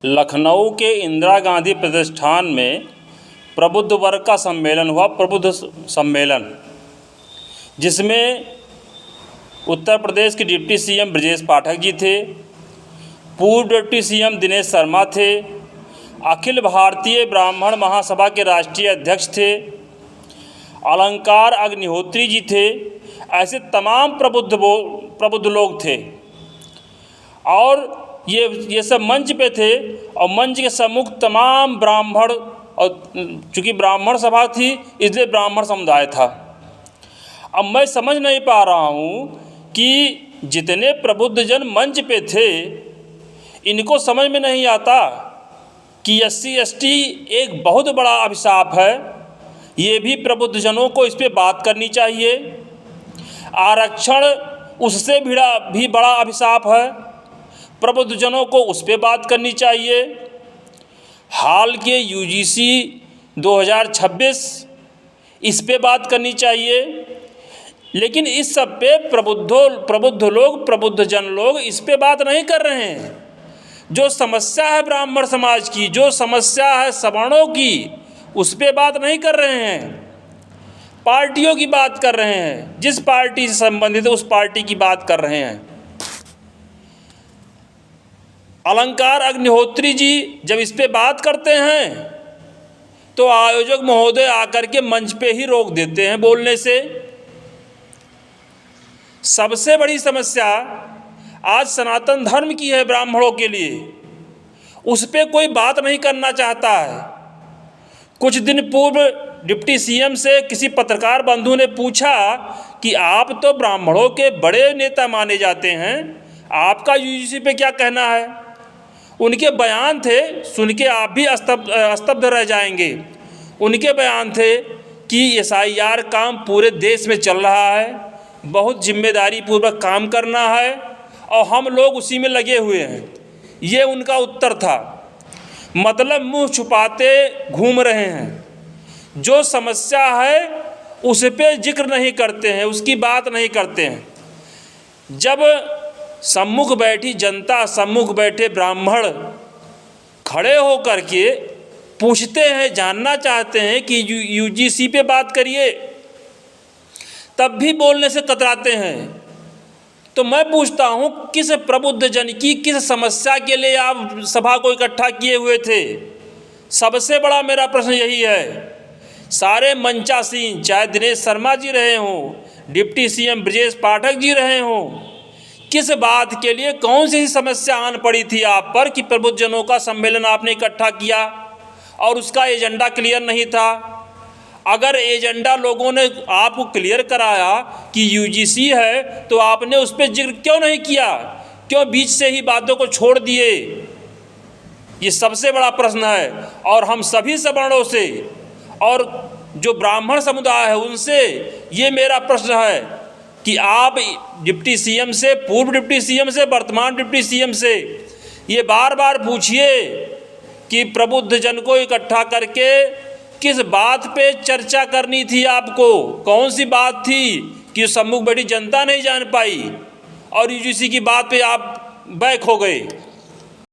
लखनऊ के इंदिरा गांधी प्रतिष्ठान में प्रबुद्ध वर्ग का सम्मेलन हुआ, प्रबुद्ध सम्मेलन, जिसमें उत्तर प्रदेश के डिप्टी सीएम ब्रजेश पाठक जी थे, पूर्व डिप्टी सीएम दिनेश शर्मा थे, अखिल भारतीय ब्राह्मण महासभा के राष्ट्रीय अध्यक्ष थे, अलंकार अग्निहोत्री जी थे। ऐसे तमाम प्रबुद्ध लोग थे और ये सब मंच पे थे और मंच के सम्मुख तमाम ब्राह्मण, और चूँकि ब्राह्मण सभा थी इसलिए ब्राह्मण समुदाय था। अब मैं समझ नहीं पा रहा हूँ कि जितने प्रबुद्ध जन मंच पे थे इनको समझ में नहीं आता कि SC/ST एक बहुत बड़ा अभिशाप है। ये भी प्रबुद्ध जनों को इस पे बात करनी चाहिए। आरक्षण उससे भी बड़ा अभिशाप है, प्रबुद्ध जनों को उस पे बात करनी चाहिए। हाल के UGC 2026 इस पे बात करनी चाहिए, लेकिन इस सब पे प्रबुद्ध जन लोग इस पे बात नहीं कर रहे हैं। जो समस्या है ब्राह्मण समाज की, जो समस्या है सवर्णों की, उस पे बात नहीं कर रहे हैं। पार्टियों की बात कर रहे हैं, जिस पार्टी से संबंधित है उस पार्टी की बात कर रहे हैं। अलंकार अग्निहोत्री जी जब इस पे बात करते हैं तो आयोजक महोदय आकर के मंच पे ही रोक देते हैं बोलने से। सबसे बड़ी समस्या आज सनातन धर्म की है ब्राह्मणों के लिए, उस पे कोई बात नहीं करना चाहता है। कुछ दिन पूर्व डिप्टी सीएम से किसी पत्रकार बंधु ने पूछा कि आप तो ब्राह्मणों के बड़े नेता माने जाते हैं, आपका UGC पे क्या कहना है। उनके बयान थे, सुन के आप भी स्तब्ध रह जाएंगे। उनके बयान थे कि SIR काम पूरे देश में चल रहा है, बहुत जिम्मेदारी पूर्वक काम करना है और हम लोग उसी में लगे हुए हैं। ये उनका उत्तर था। मतलब मुंह छुपाते घूम रहे हैं। जो समस्या है उस पे जिक्र नहीं करते हैं, उसकी बात नहीं करते हैं। जब सम्मुख बैठी जनता, सम्मुख बैठे ब्राह्मण खड़े हो करके पूछते हैं, जानना चाहते हैं कि UGC पे बात करिए, तब भी बोलने से कतराते हैं। तो मैं पूछता हूँ, किस प्रबुद्ध जन की किस समस्या के लिए आप सभा को इकट्ठा किए हुए थे? सबसे बड़ा मेरा प्रश्न यही है। सारे मंचासीन, चाहे दिनेश शर्मा जी रहे हों, डिप्टी सीएम ब्रजेश पाठक जी रहे हों, किस बात के लिए, कौन सी समस्या आन पड़ी थी आप पर कि प्रबुद्ध जनों का सम्मेलन आपने इकट्ठा किया और उसका एजेंडा क्लियर नहीं था? अगर एजेंडा लोगों ने आपको क्लियर कराया कि UGC है तो आपने उस पर जिक्र क्यों नहीं किया? क्यों बीच से ही बातों को छोड़ दिए? ये सबसे बड़ा प्रश्न है। और हम सभी सवर्णों से और जो ब्राह्मण समुदाय है उनसे ये मेरा प्रश्न है कि आप डिप्टी सीएम से, पूर्व डिप्टी सीएम से, वर्तमान डिप्टी सीएम से ये बार बार पूछिए कि प्रबुद्ध जन को इकट्ठा करके किस बात पे चर्चा करनी थी आपको? कौन सी बात थी कि सम्मुख बैठी जनता नहीं जान पाई और UGC की बात पे आप बैक हो गए?